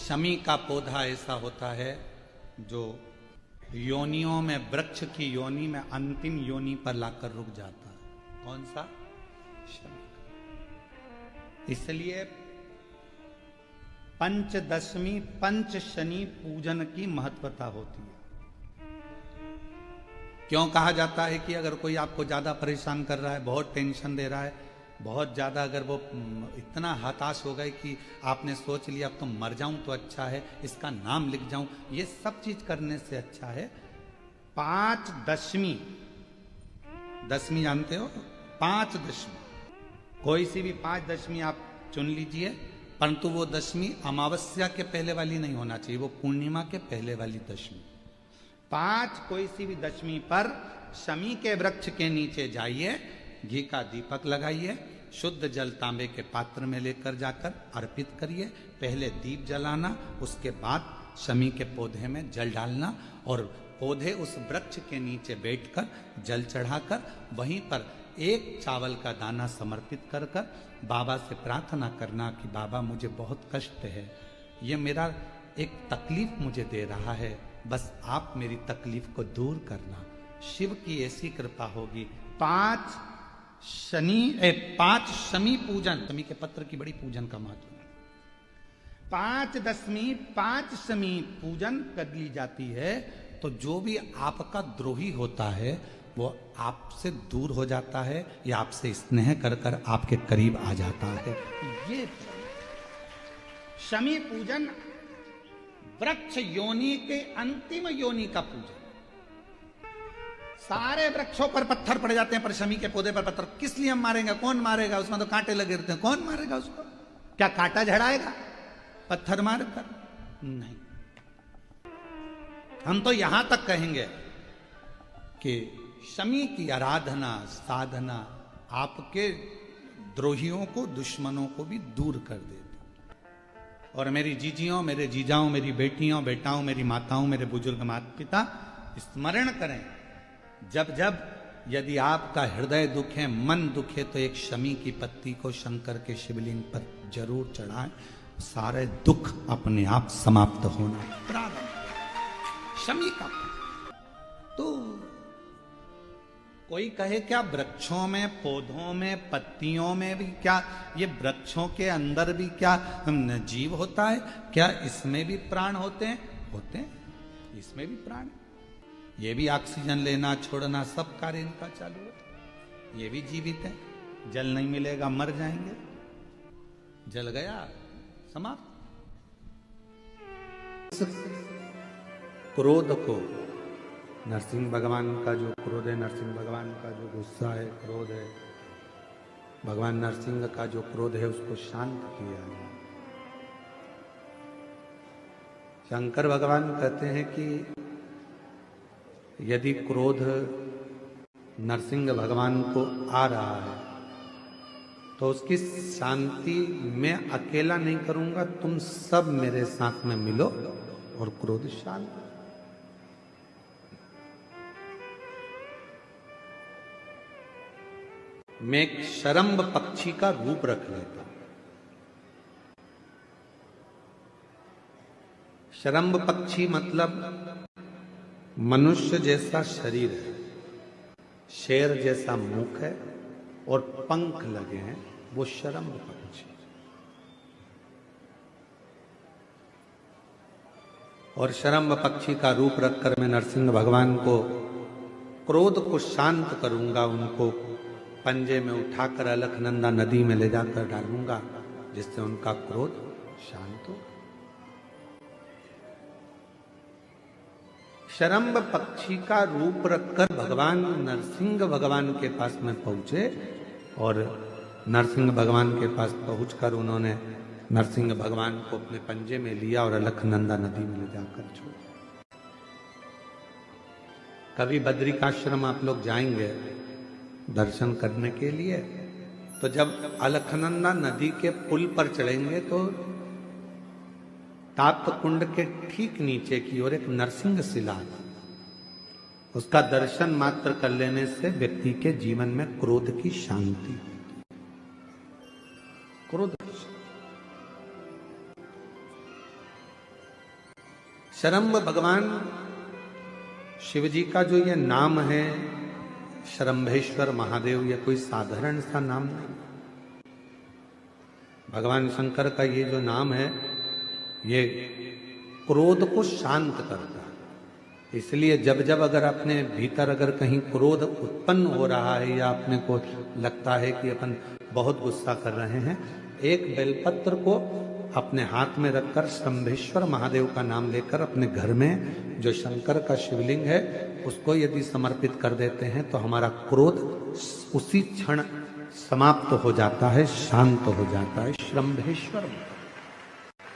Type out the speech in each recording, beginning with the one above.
शमी का पौधा ऐसा होता है जो योनियों में, वृक्ष की योनि में अंतिम योनि पर लाकर रुक जाता है। कौन सा? शमी। इसलिए पंचदशमी पंच शनि पूजन की महत्वता होती है। क्यों कहा जाता है कि अगर कोई आपको ज्यादा परेशान कर रहा है, बहुत टेंशन दे रहा है, बहुत ज्यादा अगर वो इतना हताश हो गए कि आपने सोच लिया अब तो मर जाऊं तो अच्छा है, इसका नाम लिख जाऊं, ये सब चीज करने से अच्छा है पांच दशमी। दशमी जानते हो? पांच दशमी, कोई सी भी पांच दशमी आप चुन लीजिए, परंतु वो दशमी अमावस्या के पहले वाली नहीं होना चाहिए, वो पूर्णिमा के पहले वाली दशमी। पांच कोई सी भी दशमी पर शमी के वृक्ष के नीचे जाइए, घी का दीपक लगाइए, शुद्ध जल तांबे के पात्र में लेकर जाकर अर्पित करिए। पहले दीप जलाना, उसके बाद शमी के पौधे में जल डालना और पौधे उस वृक्ष के नीचे बैठकर जल चढ़ाकर वहीं पर एक चावल का दाना समर्पित कर कर बाबा से प्रार्थना करना कि बाबा मुझे बहुत कष्ट है, ये मेरा एक तकलीफ मुझे दे रहा है, बस आप मेरी तकलीफ को दूर करना। शिव की ऐसी कृपा होगी। पांच शमी पूजन, शमी के पत्र की बड़ी पूजन का महत्व है। पांच दशमी पांच शमी पूजन कर ली जाती है तो जो भी आपका द्रोही होता है वो आपसे दूर हो जाता है या आपसे स्नेह कर कर आपके करीब आ जाता है। ये शमी पूजन वृक्ष योनि के अंतिम योनि का पूजन। सारे वृक्षों पर पत्थर पड़ जाते हैं पर शमी के पौधे पर पत्थर किस लिए हम मारेंगे? कौन मारेगा? उसमें तो कांटे लगे रहते हैं, कौन मारेगा उसको? क्या कांटा झड़ाएगा पत्थर मारकर? नहीं। हम तो यहां तक कहेंगे कि शमी की आराधना साधना आपके द्रोहियों को, दुश्मनों को भी दूर कर देती। और मेरी जीजियों, मेरे जीजाओं, मेरी बेटियों, बेटाओं, मेरी माताओं, मेरे बुजुर्ग माता पिता स्मरण करें, जब जब यदि आपका हृदय दुखे, मन दुखे, तो एक शमी की पत्ती को शंकर के शिवलिंग पर जरूर चढ़ाएं, सारे दुख अपने आप समाप्त होना प्रारंभ। शमी का तो कोई कहे क्या वृक्षों में, पौधों में, पत्तियों में भी क्या, ये वृक्षों के अंदर भी क्या जीव होता है? क्या इसमें भी प्राण होते हैं? होते हैं, इसमें भी प्राण है। ये भी ऑक्सीजन लेना छोड़ना सब कार्य इनका चालू है, ये भी जीवित है। जल नहीं मिलेगा मर जाएंगे, जल गया समाप्त। क्रोध को, नरसिंह भगवान का जो क्रोध है, नरसिंह भगवान का जो गुस्सा है, क्रोध है, भगवान नरसिंह का जो क्रोध है उसको शांत किया है। शंकर भगवान कहते हैं कि यदि क्रोध नरसिंह भगवान को आ रहा है तो उसकी शांति मैं अकेला नहीं करूंगा, तुम सब मेरे साथ में मिलो और क्रोध शांत। मैं एक शरम्ब पक्षी का रूप रख लेता हूं। शरम्ब पक्षी मतलब मनुष्य जैसा शरीर है, शेर जैसा मुख है और पंख लगे हैं, वो शरम्ब पक्षी। और शरम्ब पक्षी का रूप रखकर मैं नरसिंह भगवान को क्रोध को शांत करूंगा, उनको पंजे में उठाकर अलकनंदा नदी में ले जाकर डालूंगा, जिससे उनका क्रोध शांत हो। शरम्ब पक्षी का रूप रखकर भगवान नरसिंह भगवान के पास में पहुंचे और नरसिंह भगवान के पास पहुंचकर उन्होंने नरसिंह भगवान को अपने पंजे में लिया और अलकनंदा नदी में ले जाकर छोड़ा। कभी बद्रिकाश्रम आप लोग जाएंगे दर्शन करने के लिए, तो जब अलकनंदा नदी के पुल पर चढ़ेंगे तो ताप्त कुंड के ठीक नीचे की ओर एक नरसिंह शिला है। उसका दर्शन मात्र कर लेने से व्यक्ति के जीवन में क्रोध की शांति, क्रोध शरम्भ भगवान शिव जी का जो ये नाम है शरम्भेश्वर महादेव, ये कोई साधारण सा नाम नहीं। भगवान शंकर का ये जो नाम है ये क्रोध को शांत करता है। इसलिए जब जब अगर अपने भीतर अगर कहीं क्रोध उत्पन्न हो रहा है या अपने को लगता है कि अपन बहुत गुस्सा कर रहे हैं, एक बेलपत्र को अपने हाथ में रखकर शंभेश्वर महादेव का नाम लेकर अपने घर में जो शंकर का शिवलिंग है उसको यदि समर्पित कर देते हैं तो हमारा क्रोध उसी क्षण समाप्त हो जाता है, शांत हो जाता है। शंभेश्वर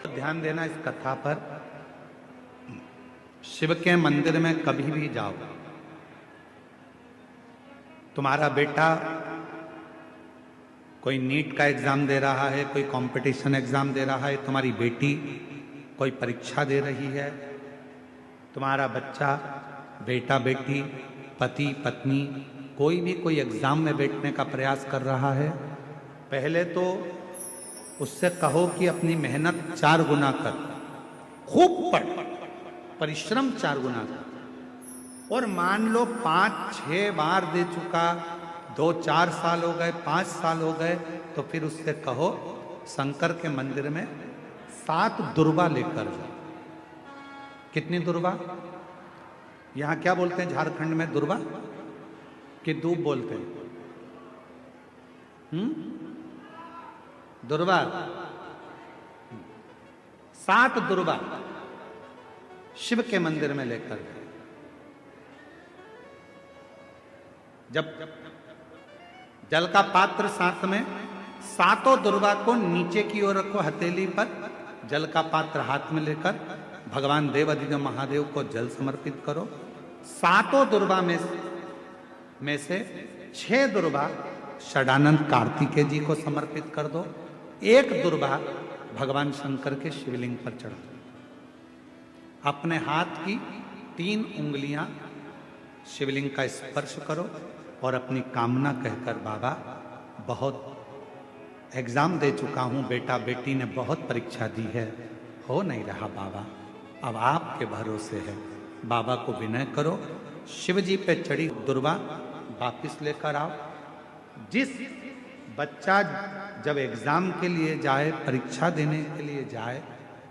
ध्यान देना इस कथा पर। शिव के मंदिर में कभी भी जाओ, तुम्हारा बेटा कोई नीट का एग्जाम दे रहा है, कोई कंपटीशन एग्जाम दे रहा है, तुम्हारी बेटी कोई परीक्षा दे रही है, तुम्हारा बच्चा, बेटा बेटी, पति पत्नी कोई भी कोई एग्जाम में बैठने का प्रयास कर रहा है, पहले तो उससे कहो कि अपनी मेहनत 4 गुना कर, खूब पढ़, परिश्रम 4 गुना कर। और मान लो 5-6 बार दे चुका, 2-4 साल हो गए, 5 साल हो गए, तो फिर उससे कहो शंकर के मंदिर में 7 दुर्वा लेकर जाओ। कितनी दुर्वा? यहां क्या बोलते हैं झारखंड में? दुर्वा कि दूब बोलते हैं? दुर्वा। 7 दुर्वा शिव के मंदिर में लेकर गए। जब जल का पात्र साथ में, 7 दुर्वा को नीचे की ओर रखो हथेली पर, जल का पात्र हाथ में लेकर भगवान देवाधिदेव महादेव को जल समर्पित करो। 7 दुर्वा में से 6 दुर्वा षडानंद कार्तिकेय जी को समर्पित कर दो, 1 दुर्वा भगवान शंकर के शिवलिंग पर चढ़ा दो। अपने हाथ की 3 उंगलियां शिवलिंग का स्पर्श करो और अपनी कामना कहकर, बाबा बहुत एग्जाम दे चुका हूं, बेटा बेटी ने बहुत परीक्षा दी है, हो नहीं रहा बाबा, अब आपके भरोसे है। बाबा को विनय करो, शिव जी पे चढ़ी दुर्वा वापिस लेकर आओ। जिस बच्चा जब एग्जाम के लिए जाए, परीक्षा देने के लिए जाए,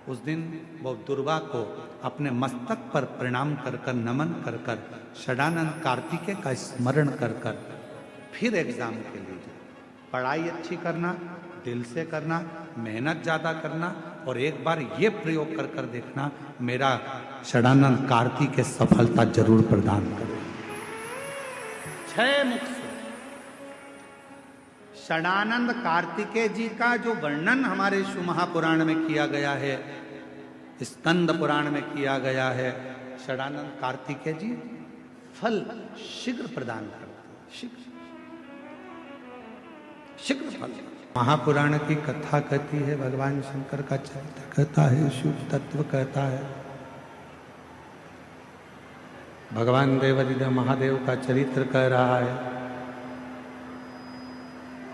उस दिन वो दुर्वा को अपने मस्तक पर प्रणाम कर कर, नमन कर कर, षडानंद कार्तिकेय का स्मरण कर कर फिर एग्जाम के लिए जाए। पढ़ाई अच्छी करना, दिल से करना, मेहनत ज्यादा करना, और एक बार ये प्रयोग कर कर देखना, मेरा षडानंद कार्तिकेय सफलता जरूर प्रदान करे। 6 मुख से षडानंद कार्तिकेय जी का जो वर्णन हमारे शिव महापुराण में किया गया है, स्कंद पुराण में किया गया है, षडानंद कार्तिकेय जी फल शीघ्र प्रदान करते, शीघ्र फल। महापुराण की कथा कहती है, भगवान शंकर का चरित्र कहता है, शिव तत्व कहता है, भगवान देवाधिदेव महादेव का चरित्र कह रहा है,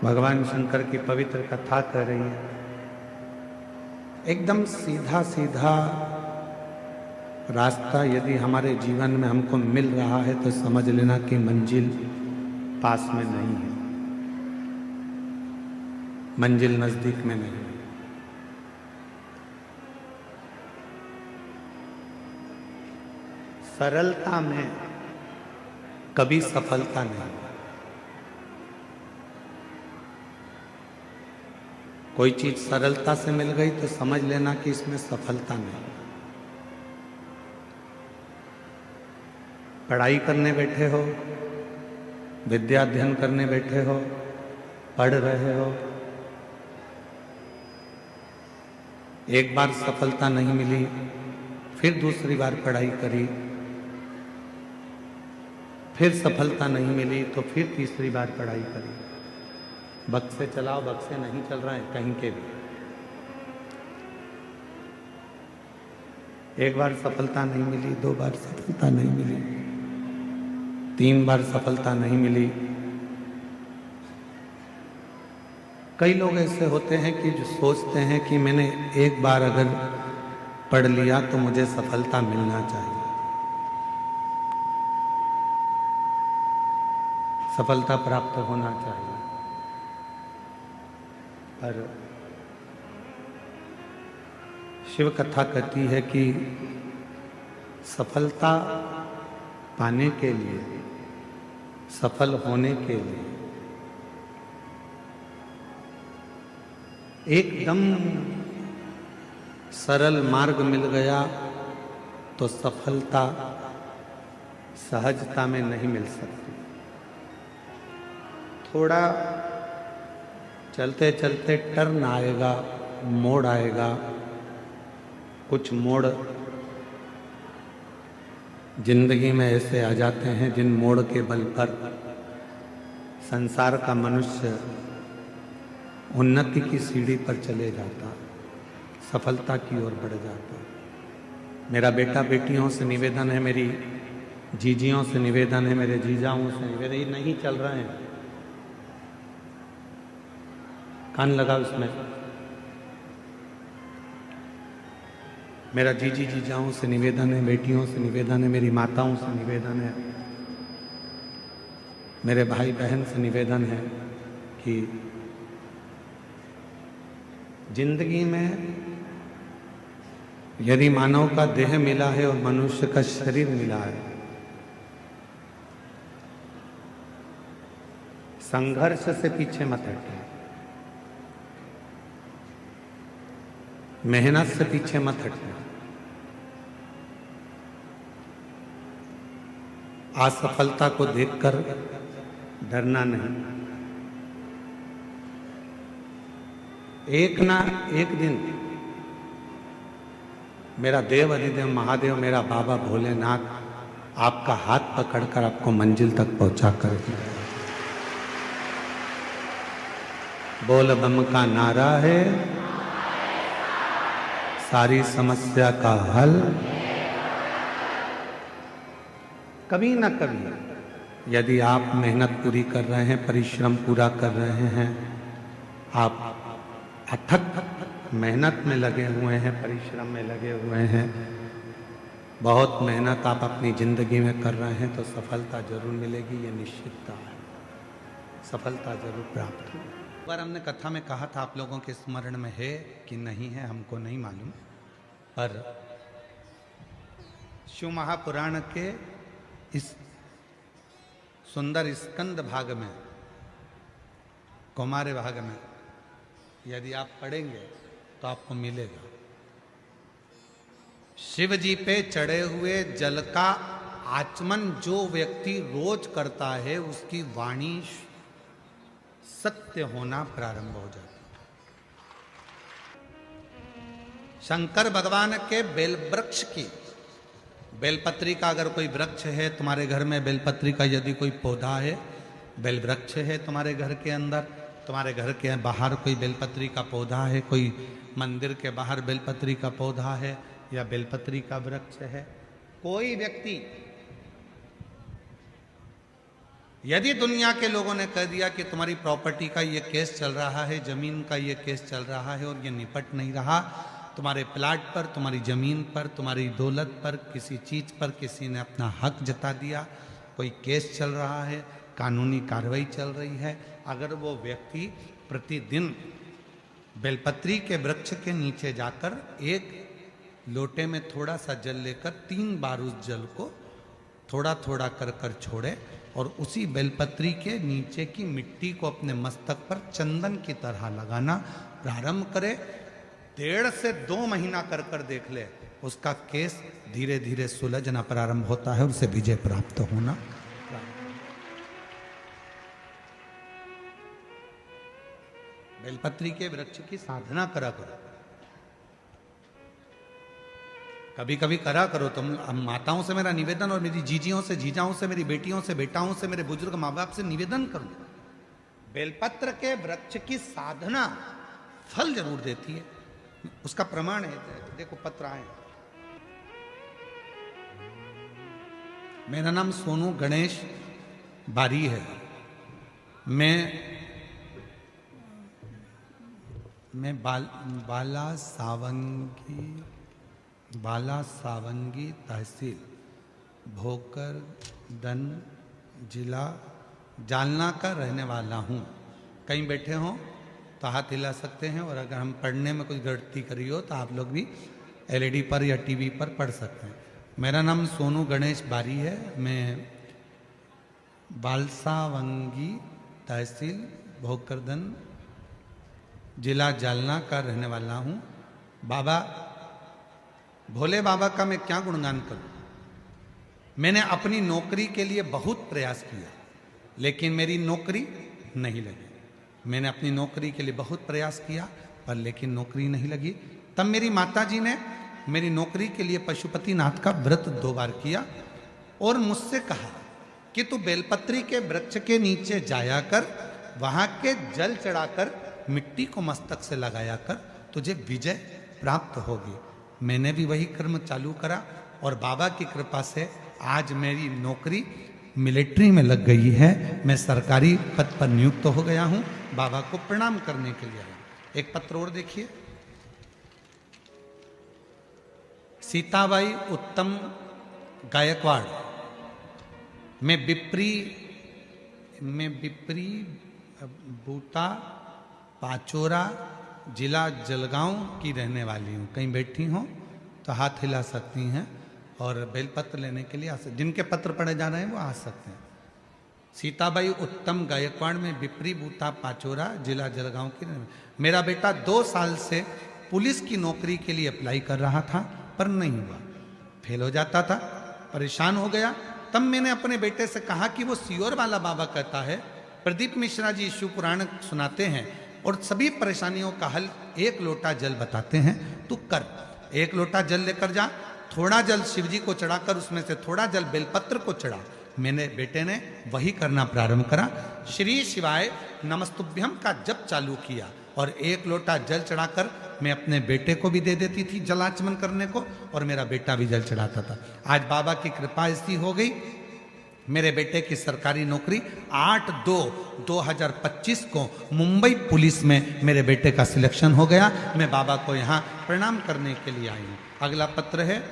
भगवान शंकर की पवित्र कथा कह रही है। एकदम सीधा सीधा रास्ता यदि हमारे जीवन में हमको मिल रहा है तो समझ लेना कि मंजिल पास में नहीं है, मंजिल नजदीक में नहीं है। सरलता में कभी सफलता नहीं। कोई चीज सरलता से मिल गई तो समझ लेना कि इसमें सफलता नहीं। पढ़ाई करने बैठे हो, विद्या अध्ययन करने बैठे हो, पढ़ रहे हो, एक बार सफलता नहीं मिली, फिर दूसरी बार पढ़ाई करी, फिर सफलता नहीं मिली तो फिर तीसरी बार पढ़ाई करी। बक्से चलाओ, बक्से नहीं चल रहे हैं कहीं के भी। एक बार सफलता नहीं मिली, 2 बार सफलता नहीं मिली, 3 बार सफलता नहीं मिली। कई लोग ऐसे होते हैं कि जो सोचते हैं कि मैंने एक बार अगर पढ़ लिया तो मुझे सफलता मिलना चाहिए, सफलता प्राप्त होना चाहिए। पर शिव कथा कहती है कि सफलता पाने के लिए, सफल होने के लिए एकदम सरल मार्ग मिल गया तो सफलता सहजता में नहीं मिल सकती। थोड़ा चलते चलते टर्न आएगा, मोड़ आएगा। कुछ मोड़ जिंदगी में ऐसे आ जाते हैं जिन मोड़ के बल पर संसार का मनुष्य उन्नति की सीढ़ी पर चले जाता, सफलता की ओर बढ़ जाता। मेरा बेटा बेटियों से निवेदन है, मेरी जीजियों से निवेदन है, मेरे जीजाओं से निवेदन, ये नहीं चल रहे हैं, कान लगाओ इसमें। मेरा जीजी जीजाओं से निवेदन है, बेटियों से निवेदन है, मेरी माताओं से निवेदन है, मेरे भाई बहन से निवेदन है कि जिंदगी में यदि मानव का देह मिला है और मनुष्य का शरीर मिला है, संघर्ष से पीछे मत हटना, मेहनत से पीछे मत हटना, असफलता को देखकर डरना नहीं। एक ना एक दिन मेरा देव अधिदेव महादेव, मेरा बाबा भोलेनाथ आपका हाथ पकड़कर आपको मंजिल तक पहुंचा कर बोल बम का नारा है, सारी समस्या का हल। कभी ना कभी यदि आप मेहनत पूरी कर रहे हैं, परिश्रम पूरा कर रहे हैं, आप अथक मेहनत में लगे हुए हैं, परिश्रम में लगे हुए हैं, बहुत मेहनत आप अपनी जिंदगी में कर रहे हैं, तो सफलता जरूर मिलेगी, ये निश्चितता है, सफलता जरूर प्राप्त होगी। एक बार हमने कथा में कहा था, आप लोगों के स्मरण में है कि नहीं है हमको नहीं मालूम, पर शिव महापुराण के इस सुंदर स्कंद भाग में, कौमार्य भाग में यदि आप पढ़ेंगे तो आपको मिलेगा, शिव जी पे चढ़े हुए जल का आचमन जो व्यक्ति रोज करता है, उसकी वाणी सत्य होना प्रारंभ हो जाता है। शंकर भगवान के बेलवृक्ष की, बेलपत्री का अगर कोई वृक्ष है तुम्हारे घर में, बेलपत्री का यदि कोई पौधा है, बेलवृक्ष है तुम्हारे घर के अंदर, तुम्हारे घर के बाहर कोई बेलपत्री का पौधा है, कोई मंदिर के बाहर बेलपत्री का पौधा है या बेलपत्री का वृक्ष है, कोई व्यक्ति, यदि दुनिया के लोगों ने कह दिया कि तुम्हारी प्रॉपर्टी का ये केस चल रहा है, जमीन का ये केस चल रहा है और ये निपट नहीं रहा, तुम्हारे प्लाट पर, तुम्हारी जमीन पर, तुम्हारी दौलत पर, किसी चीज पर किसी ने अपना हक जता दिया, कोई केस चल रहा है, कानूनी कार्रवाई चल रही है, अगर वो व्यक्ति प्रतिदिन बेलपत्री के वृक्ष के नीचे जाकर एक लोटे में थोड़ा सा जल लेकर 3 बार उस जल को थोड़ा थोड़ा कर कर छोड़े और उसी बेलपत्री के नीचे की मिट्टी को अपने मस्तक पर चंदन की तरह लगाना प्रारंभ करे, 1.5 से 2 महीना कर कर देख ले, उसका केस धीरे धीरे सुलझना प्रारंभ होता है, उसे विजय प्राप्त होना। बेलपत्री के वृक्ष की साधना करा करो, कभी कभी करा करो तुम। माताओं से मेरा निवेदन और मेरी जीजियों से, जीजाओं से, मेरी बेटियों से, बेटाओं से, मेरे बुजुर्ग माँ बाप से निवेदन करूं, बेलपत्र के वृक्ष की साधना फल जरूर देती है, उसका प्रमाण है। देखो पत्र आए। मेरा नाम सोनू गणेश बारी है, मैं बाला सावंगी बाला सावंगी तहसील भोकर दन जिला जालना का रहने वाला हूँ। कहीं बैठे हों तो हाथ हिला सकते हैं, और अगर हम पढ़ने में कुछ गलती करी हो तो आप लोग भी एलईडी पर या टीवी पर पढ़ सकते हैं। मेरा नाम सोनू गणेश बारी है। मैं बालसावंगी तहसील भोकरदन जिला जालना का रहने वाला हूँ। बाबा भोले बाबा का मैं क्या गुणगान करूं। मैंने अपनी नौकरी के लिए बहुत प्रयास किया, लेकिन मेरी नौकरी नहीं लगी। मैंने अपनी नौकरी के लिए बहुत प्रयास किया, पर लेकिन नौकरी नहीं लगी। तब मेरी माताजी ने मेरी नौकरी के लिए पशुपतिनाथ का व्रत 2 बार किया और मुझसे कहा कि तू बेलपत्री के वृक्ष के नीचे जाया कर, वहां के जल चढ़ाकर मिट्टी को मस्तक से लगाया कर, तुझे विजय प्राप्त होगी। मैंने भी वही कर्म चालू करा और बाबा की कृपा से आज मेरी नौकरी मिलिट्री में लग गई है। मैं सरकारी पद पर नियुक्त हो गया हूं। बाबा को प्रणाम करने के लिए आया। एक पत्र और देखिए। सीताबाई उत्तम गायकवाड़, मैं बिप्री बूटा पाचोरा जिला जलगांव की रहने वाली हूँ। कहीं बैठी हो तो हाथ हिला सकती हैं और बेलपत्र लेने के लिए आ सकते। जिनके पत्र पढ़े जा रहे हैं वो आ सकते हैं। सीताबाई उत्तम गायकवाड़ में बिप्री बूटा पाचोरा जिला जलगांव की। मेरा बेटा 2 साल से पुलिस की नौकरी के लिए अप्लाई कर रहा था, पर नहीं हुआ, फेल हो जाता था, परेशान हो गया। तब मैंने अपने बेटे से कहा कि वो सियोर वाला बाबा कहता है, प्रदीप मिश्रा जी शिव पुराण सुनाते हैं और सभी परेशानियों का हल 1 लोटा जल बताते हैं। तू कर, 1 लोटा जल लेकर जा, थोड़ा जल शिव जी को चढ़ाकर उसमें से थोड़ा जल बेलपत्र को चढ़ा। मेरे बेटे ने वही करना प्रारंभ करा। श्री शिवाय नमस्तुभ्यम का जप चालू किया और 1 लोटा जल चढ़ाकर मैं अपने बेटे को भी दे देती थी जलाचमन करने को, और मेरा बेटा भी जल चढ़ाता था। आज बाबा की कृपा ऐसी हो गई, मेरे बेटे की सरकारी नौकरी 8/2/2025 को मुंबई पुलिस में मेरे बेटे का सिलेक्शन हो गया। मैं बाबा को यहाँ प्रणाम करने के लिए आई हूँ। अगला पत्र है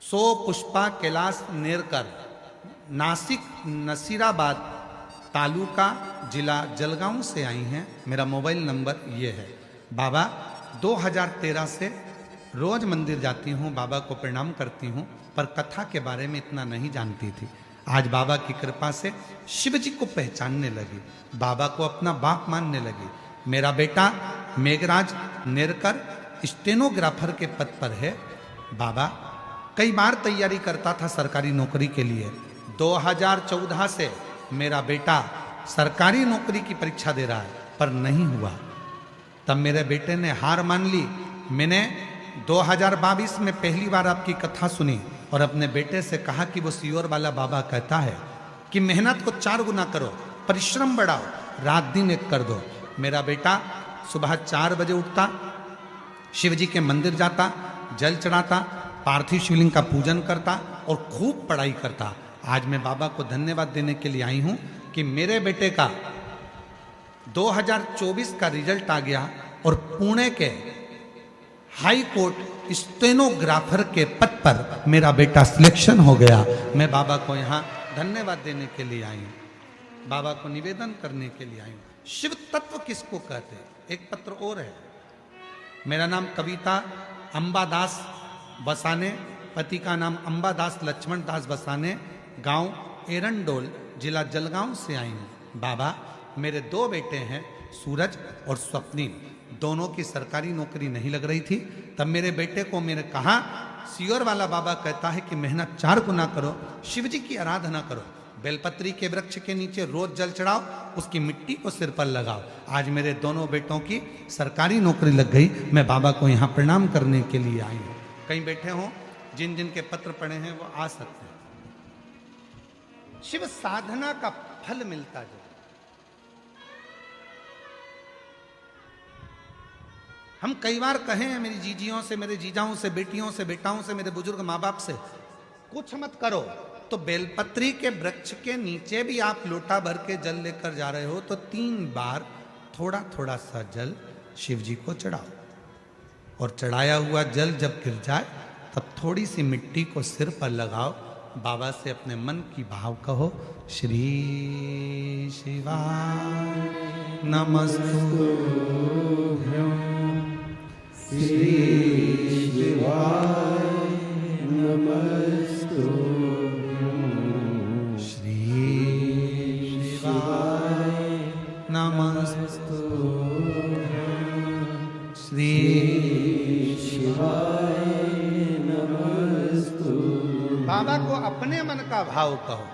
सो पुष्पा कैलाश नेरकर, नासिक नसीराबाद तालुका जिला जलगांव से आई हैं। मेरा मोबाइल नंबर ये है। बाबा 2013 से रोज मंदिर जाती हूँ, बाबा को प्रणाम करती हूँ, पर कथा के बारे में इतना नहीं जानती थी। आज बाबा की कृपा से शिव जी को पहचानने लगी, बाबा को अपना बाप मानने लगी। मेरा बेटा मेघराज नेरकर स्टेनोग्राफर के पद पर है। बाबा कई बार तैयारी करता था सरकारी नौकरी के लिए। 2014 से मेरा बेटा सरकारी नौकरी की परीक्षा दे रहा है, पर नहीं हुआ। तब मेरे बेटे ने हार मान ली। मैंने 2022 में पहली बार आपकी कथा सुनी और अपने बेटे से कहा कि वो सियोर वाला बाबा कहता है कि मेहनत को 4 गुना करो, परिश्रम बढ़ाओ, रात दिन एक कर दो। मेरा बेटा सुबह 4 बजे उठता, शिव जी के मंदिर जाता, जल चढ़ाता, पार्थिव शिवलिंग का पूजन करता और खूब पढ़ाई करता। आज मैं बाबा को धन्यवाद देने के लिए आई हूं कि मेरे बेटे का 2024 का रिजल्ट आ गया और पुणे के हाई कोर्ट स्टेनोग्राफर के पद पर मेरा बेटा सिलेक्शन हो गया। मैं बाबा को यहाँ धन्यवाद देने के लिए आई हूँ, बाबा को निवेदन करने के लिए आई हूँ। शिव तत्व किसको कहते हैं? एक पत्र और है। मेरा नाम कविता अंबादास बसाने, पति का नाम अंबादास लक्ष्मण दास बसाने, गांव एरंडोल जिला जलगांव से आई हूँ। बाबा मेरे 2 बेटे हैं, सूरज और स्वप्निल, दोनों की सरकारी नौकरी नहीं लग रही थी। तब मेरे बेटे को मैंने कहा, सियोर वाला बाबा कहता है कि मेहनत 4 गुना करो, शिव जी की आराधना करो, बेलपत्री के वृक्ष के नीचे रोज जल चढ़ाओ, उसकी मिट्टी को सिर पर लगाओ। आज मेरे दोनों बेटों की सरकारी नौकरी लग गई। मैं बाबा को यहाँ प्रणाम करने के लिए आई हूँ। कहीं बैठे हों, जिन जिन के पत्र पढ़े हैं वो आ सकते हैं। शिव साधना का फल मिलता जो, हम कई बार कहे हैं मेरी जीजियों से, मेरे जीजाओं से, बेटियों से, बेटाओं से, मेरे बुजुर्ग माँ बाप से, कुछ मत करो तो बेलपत्री के वृक्ष के नीचे भी आप लोटा भर के जल लेकर जा रहे हो तो 3 बार थोड़ा थोड़ा सा जल शिव जी को चढ़ाओ और चढ़ाया हुआ जल जब गिर जाए तब थोड़ी सी मिट्टी को सिर पर लगाओ, बाबा से अपने मन की भाव कहो, श्री शिवाय नमस्तुभ्यं, श्री शिवाय नमस्तुभ्यं, श्री शिवाय नमस्तुभ्यं, श्री शिवाय नमस्तुभ्यं। बाबा को अपने मन का भाव कहो।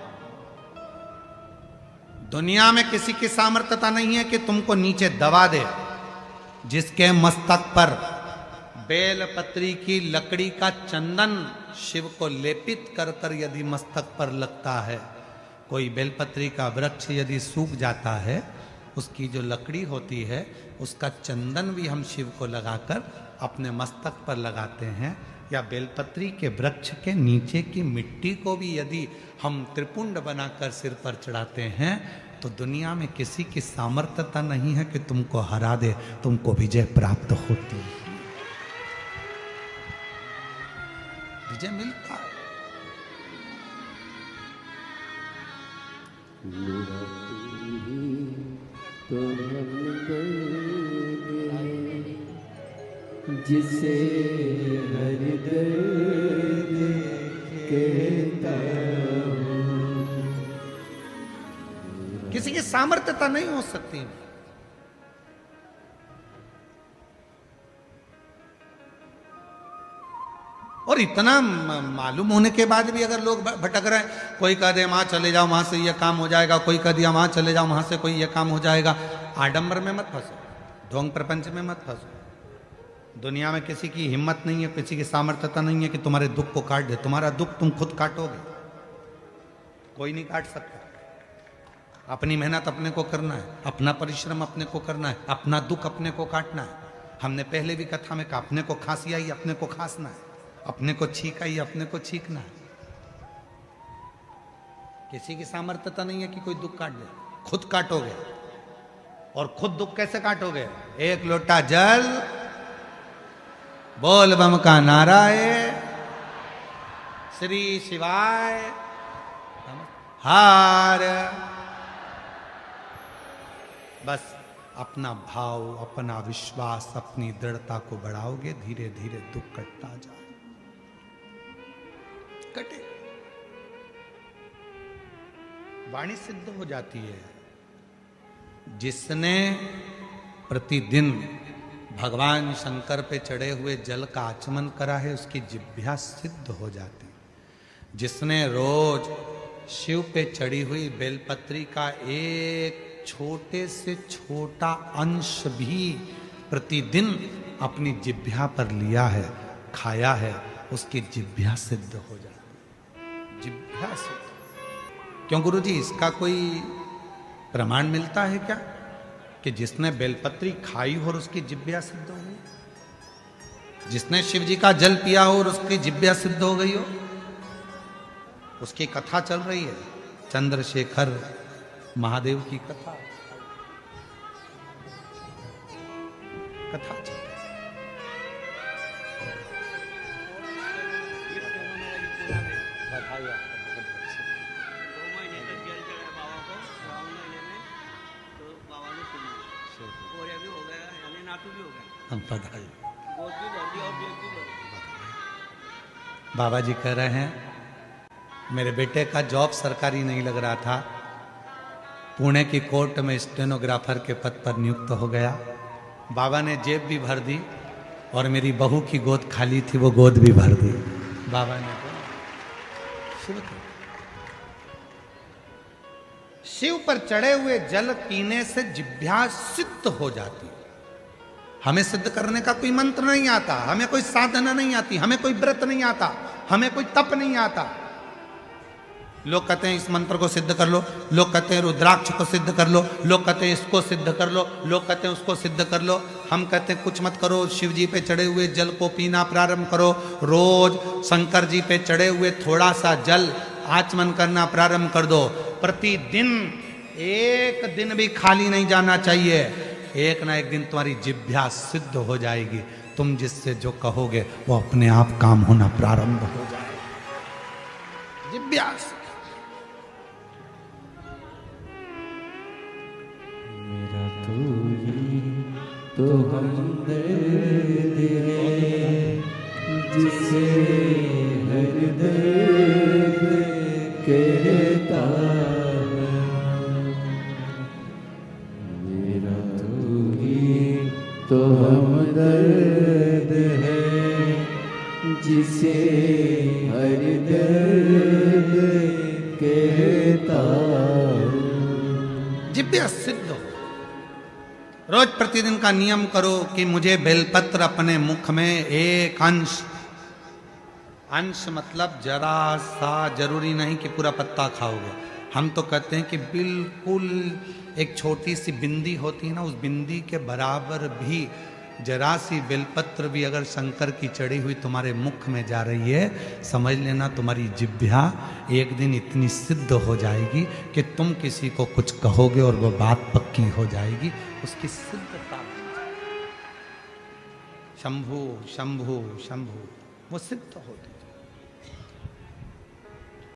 दुनिया में किसी की सामर्थ्यता नहीं है कि तुमको नीचे दबा दे। जिसके मस्तक पर बेलपत्री की लकड़ी का चंदन शिव को लेपित कर कर यदि मस्तक पर लगता है, कोई बेलपत्री का वृक्ष यदि सूख जाता है, उसकी जो लकड़ी होती है उसका चंदन भी हम शिव को लगाकर अपने मस्तक पर लगाते हैं, या बेलपत्री के वृक्ष के नीचे की मिट्टी को भी यदि हम त्रिपुंड बनाकर सिर पर चढ़ाते हैं, तो दुनिया में किसी की सामर्थ्यता नहीं है कि तुमको हरा दे, तुमको विजय प्राप्त होती है, विजय मिलता है। तो हम जिसे हर दर्द कहता हूं। किसी की सामर्थ्यता नहीं हो सकती। और इतना मालूम होने के बाद भी अगर लोग भटक रहे हैं, कोई कह दे वहां चले जाओ वहां से ये काम हो जाएगा, कोई कह दिया वहां चले जाओ वहां से कोई ये काम हो जाएगा। आडंबर में मत फंसो, ढोंग प्रपंच में मत फंसो। दुनिया में किसी की हिम्मत नहीं है, किसी की सामर्थ्यता नहीं है कि तुम्हारे दुख को काट दे। तुम्हारा दुख तुम खुद काटोगे, कोई नहीं काट सकता। अपनी मेहनत अपने को करना है, अपना परिश्रम अपने को करना है, अपना दुख अपने को काटना है। हमने पहले भी कथा में कहा, अपने को खांसी आई अपने को खांसना है, अपने को छींक आई अपने को छींकना है। किसी की सामर्थ्यता नहीं है कि कोई दुख काट दे, खुद काटोगे। और खुद दुख कैसे काटोगे? एक लोटा जल, बोल बम का नारा है, श्री शिवाय हार। बस अपना भाव, अपना विश्वास, अपनी दृढ़ता को बढ़ाओगे, धीरे धीरे दुख कटता जाए, कटे। वाणी सिद्ध हो जाती है। जिसने प्रतिदिन भगवान शंकर पे चढ़े हुए जल का आचमन करा है, उसकी जिह्वा सिद्ध हो जाती। जिसने रोज शिव पे चढ़ी हुई बेलपत्री का एक छोटे से छोटा अंश भी प्रतिदिन अपनी जिह्वा पर लिया है, खाया है, उसकी जिह्वा सिद्ध हो जाती। जिह्वा सिद्ध। क्यों गुरुजी, इसका कोई प्रमाण मिलता है क्या कि जिसने बेलपत्री खाई हो और उसकी जिह्वा सिद्ध हो गई? जिसने शिव जी का जल पिया हो और उसकी जिह्वा सिद्ध हो गई हो? उसकी कथा चल रही है, चंद्रशेखर महादेव की कथा चल रही है। हम बधाई। बाबा जी कह रहे हैं, मेरे बेटे का जॉब सरकारी नहीं लग रहा था, पुणे की कोर्ट में स्टेनोग्राफर के पद पर नियुक्त हो गया। बाबा ने जेब भी भर दी और मेरी बहू की गोद खाली थी, वो गोद भी भर दी। बाबा ने शिव पर चढ़े हुए जल पीने से जिह्वा सिद्ध हो जाती। हमें सिद्ध करने का कोई मंत्र नहीं आता, हमें कोई साधना नहीं आती, हमें कोई व्रत नहीं आता, हमें कोई तप नहीं आता। लोग कहते हैं इस मंत्र को सिद्ध कर लो, लोग कहते हैं रुद्राक्ष को सिद्ध कर लो, लोग कहते हैं इसको सिद्ध कर लो, लोग कहते हैं उसको सिद्ध कर लो। हम कहते हैं कुछ मत करो, शिव जी पे चढ़े हुए जल को पीना प्रारंभ करो। रोज शंकर जी पे चढ़े हुए थोड़ा सा जल आचमन करना प्रारंभ कर दो। प्रतिदिन एक दिन भी खाली नहीं जाना चाहिए। एक ना एक दिन तुम्हारी जिह्वा सिद्ध हो जाएगी, तुम जिससे जो कहोगे वो अपने आप काम होना प्रारंभ हो जाएगा। जिज्ञास मेरा तू ही तो हमदर्द है, जिसे हर दर्द कहता है। मेरा तू ही तो हमदर्द है, जिसे हर दर्द कहता हूँ। जिज्ञास सिद्ध हो। रोज प्रतिदिन का नियम करो कि मुझे बेलपत्र अपने मुख में एक अंश, अंश मतलब जरा सा, जरूरी नहीं कि पूरा पत्ता खाओगे। हम तो कहते हैं कि बिल्कुल एक छोटी सी बिंदी होती है ना, उस बिंदी के बराबर भी जरा सी बेलपत्र भी अगर शंकर की चढ़ी हुई तुम्हारे मुख में जा रही है, समझ लेना तुम्हारी जिह्वा एक दिन इतनी सिद्ध हो जाएगी कि तुम किसी को कुछ कहोगे और वो बात पक्की हो जाएगी, उसकी सिद्धता। शंभु शंभु शंभु, वो सिद्ध होती है।